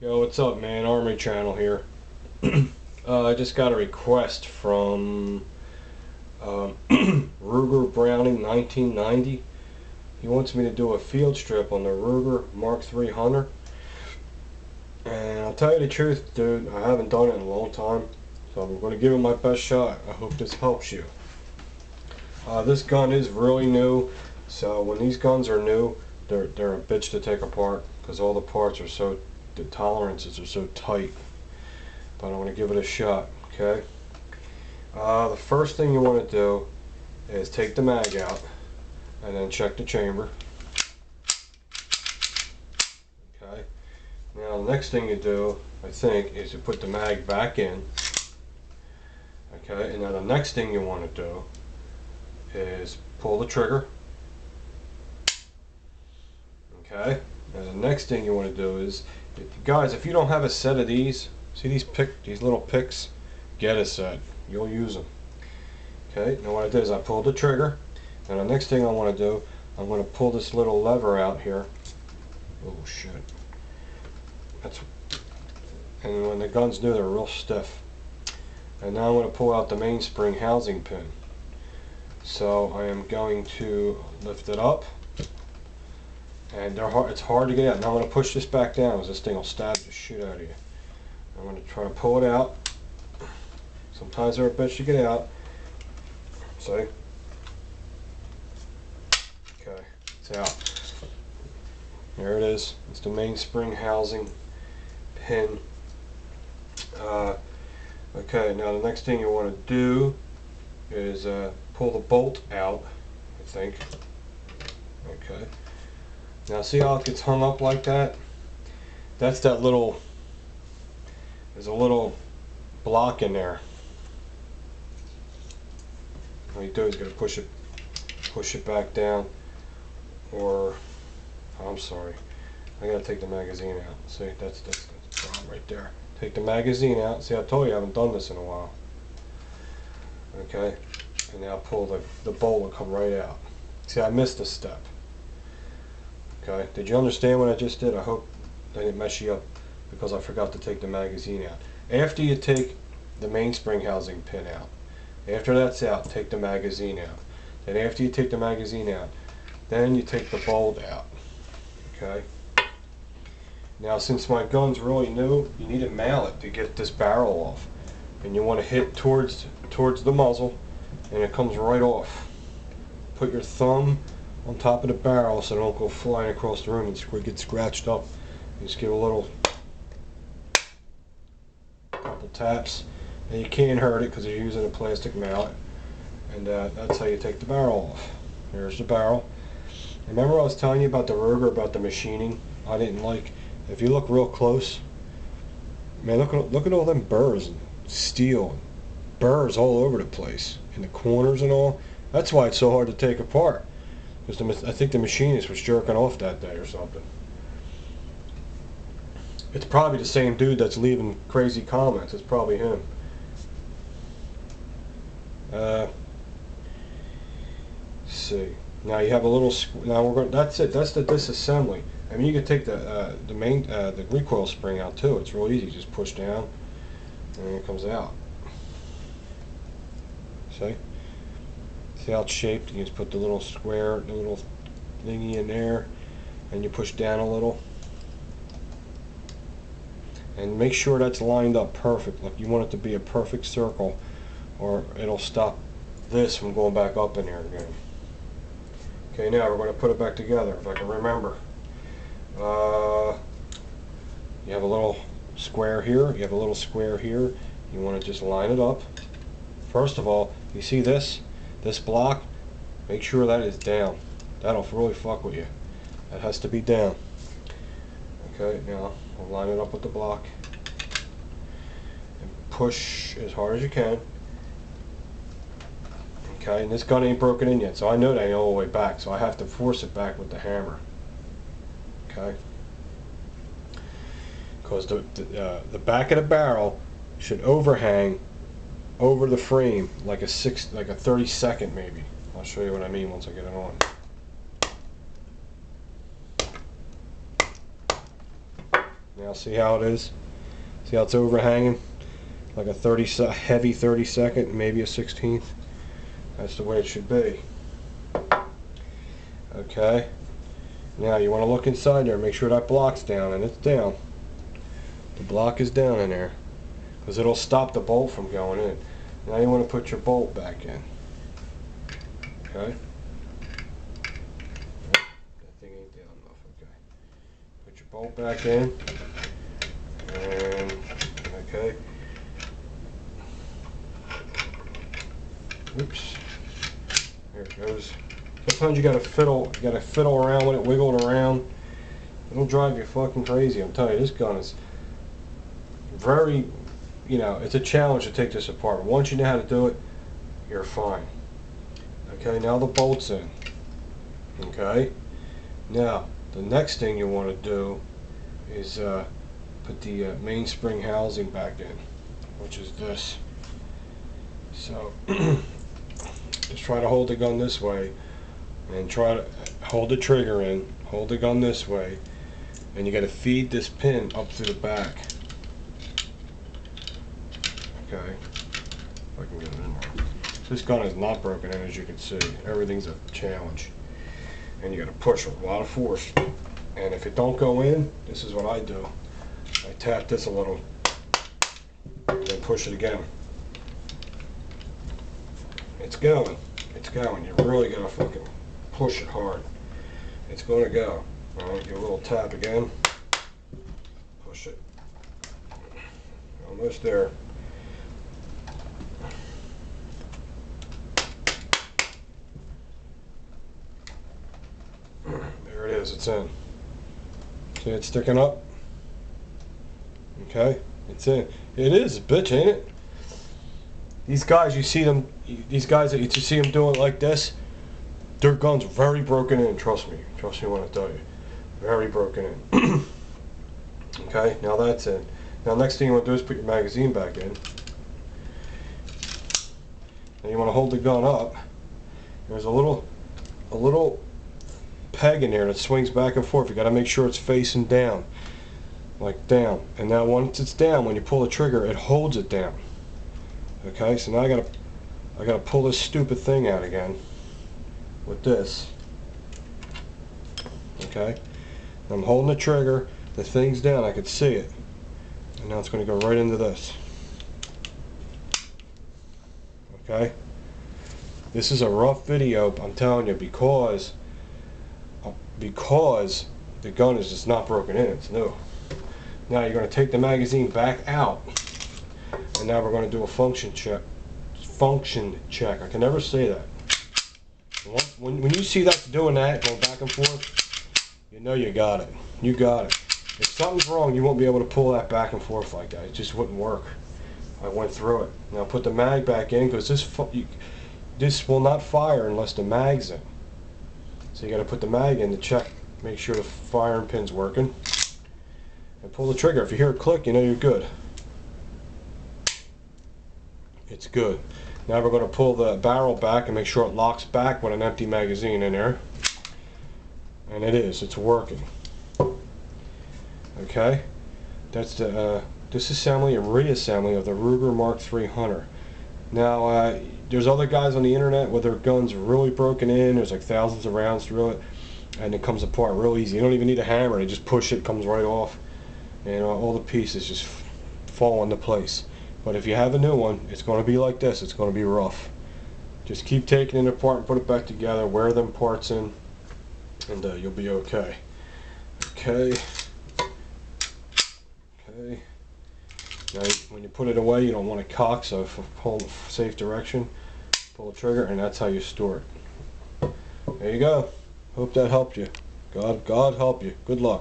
Yo, what's up, man? Army Channel here. I just got a request from Ruger Browning 1990. He wants me to do a field strip on the Ruger Mark III Hunter. And I'll tell you the truth, dude, I haven't done it in a long time. So I'm going to give it my best shot. I hope this helps you. This gun is really new. So when these guns are new, they're a bitch to take apart because all the parts are so, the tolerances are so tight. But I'm going to give it a shot, okay? The first thing you want to do is take the mag out and then check the chamber. Okay. Now the next thing you do, I think, is to put the mag back in. Okay, and now the next thing you want to do is pull the trigger. Okay, and the next thing you want to do is, guys, if you don't have a set of these, see these little picks? Get a set. You'll use them. Okay, now what I did is I pulled the trigger, and the next thing I want to do, I'm going to pull this little lever out here. Oh shit. And when the gun's new, they're real stiff. And now I'm going to pull out the mainspring housing pin. So I am going to lift it up. And it's hard to get out. Now I'm going to push this back down because this thing will stab the shit out of you. I'm going to try to pull it out. Sometimes they're a bitch to get out. See? Okay, it's out. There it is. It's the mainspring housing pin. Okay, now the next thing you want to do is pull the bolt out, I think. Okay. Now see how it gets hung up like that? That's that little, there's a little block in there. All you do is gotta push it back down, or, I'm sorry, I gotta take the magazine out. See, that's the problem right there. Take the magazine out. See, I told you I haven't done this in a while. Okay, and now pull the bolt will come right out. See, I missed a step. Okay, did you understand what I just did? I hope I didn't mess you up because I forgot to take the magazine out. After you take the mainspring housing pin out, after that's out, take the magazine out. Then after you take the magazine out, then you take the bolt out. Okay. Now since my gun's really new, you need a mallet to get this barrel off. And you want to hit towards the muzzle, and it comes right off. Put your thumb on top of the barrel so it don't go flying across the room and get scratched up. You just give a little couple taps, and you can't hurt it because you're using a plastic mallet. And that's how you take the barrel off. There's the barrel. Remember I was telling you about the Ruger, about the machining? I didn't like. If you look real close, man, look at all them burrs and steel and burrs all over the place in the corners and all. That's why it's so hard to take apart. Because I think the machinist was jerking off that day or something. It's probably the same dude that's leaving crazy comments. It's probably him. Let's see. Now you have a little. Now we're going. That's it. That's the disassembly. I mean, you can take the recoil spring out too. It's real easy. Just push down, and then it comes out. See? See how it's shaped? You just put the little square, the little thingy in there, and you push down a little. And make sure that's lined up perfect. Like you want it to be a perfect circle, or it'll stop this from going back up in there again. Okay, now we're going to put it back together, if I can remember. You have a little square here, you have a little square here. You want to just line it up. First of all, you see this block? Make sure that is down. That'll really fuck with you. That has to be down. Okay, now we'll line it up with the block. And push as hard as you can. Okay, and this gun ain't broken in yet, so I know that ain't all the way back, so I have to force it back with the hammer. Okay, because the back of the barrel should overhang over the frame like a 30-second maybe. I'll show you what I mean once I get it on. Now see how it is? See how it's overhanging? Like a heavy 32nd, maybe a 16th. That's the way it should be. Okay. Now you want to look inside there, make sure that block's down, and it's down. The block is down in there, because it'll stop the bolt from going in. Now you want to put your bolt back in. Okay. That thing ain't down enough. Okay. Put your bolt back in, and okay. Oops. There it goes. Sometimes you gotta fiddle around with it, wiggle it around. It'll drive you fucking crazy. I'm telling you, this gun is very, you know, it's a challenge to take this apart. But once you know how to do it, you're fine. Okay, now the bolt's in. Okay. Now the next thing you want to do is put the mainspring housing back in, which is this. So just try to hold the gun this way, and try to hold the trigger in, hold the gun this way, and you got to feed this pin up through the back. Okay, if I can get it in there. This gun is not broken in, as you can see. Everything's a challenge, and you got to push with a lot of force. And if it don't go in, this is what I do. I tap this a little, then push it again. It's going. It's going. You really gotta fucking push it hard. It's gonna go. Alright, give a little tap again. Push it. Almost there. There it is. It's in. See it sticking up? Okay, it's in. It is a bitch, ain't it? These guys, you see them, these guys that you see them doing like this, their gun's very broken in, trust me when I tell you. Very broken in. Okay, now that's in. Now next thing you want to do is put your magazine back in. Now you want to hold the gun up. There's a little peg in there that swings back and forth. You got to make sure it's facing down, like down. And now once it's down, when you pull the trigger, it holds it down. Okay, so now I gotta pull this stupid thing out again with this. Okay, I'm holding the trigger, the thing's down, I can see it, and now it's going to go right into this. Okay, this is a rough video, I'm telling you, because the gun is just not broken in, it's new. Now you're going to take the magazine back out. And now we're going to do a function check. I can never say that. When you see that doing that, going back and forth, you know you got it. You got it. If something's wrong, you won't be able to pull that back and forth like that. It just wouldn't work. I went through it. Now put the mag back in, because this will not fire unless the mag's in. So you got to put the mag in to check, make sure the firing pin's working, and pull the trigger. If you hear a click, you know you're good. It's good. Now we're going to pull the barrel back and make sure it locks back with an empty magazine in there. And it is. It's working. Okay. That's the disassembly and reassembly of the Ruger Mark III Hunter. Now, there's other guys on the internet where their guns are really broken in. There's like thousands of rounds through it, and it comes apart real easy. You don't even need a hammer. You just push it, it comes right off, and all the pieces just fall into place. But if you have a new one, it's going to be like this. It's going to be rough. Just keep taking it apart and put it back together. Wear them parts in, and you'll be okay. Okay. Okay. Now, when you put it away, you don't want to cock, so pull in a safe direction. Pull the trigger, and that's how you store it. There you go. Hope that helped you. God help you. Good luck.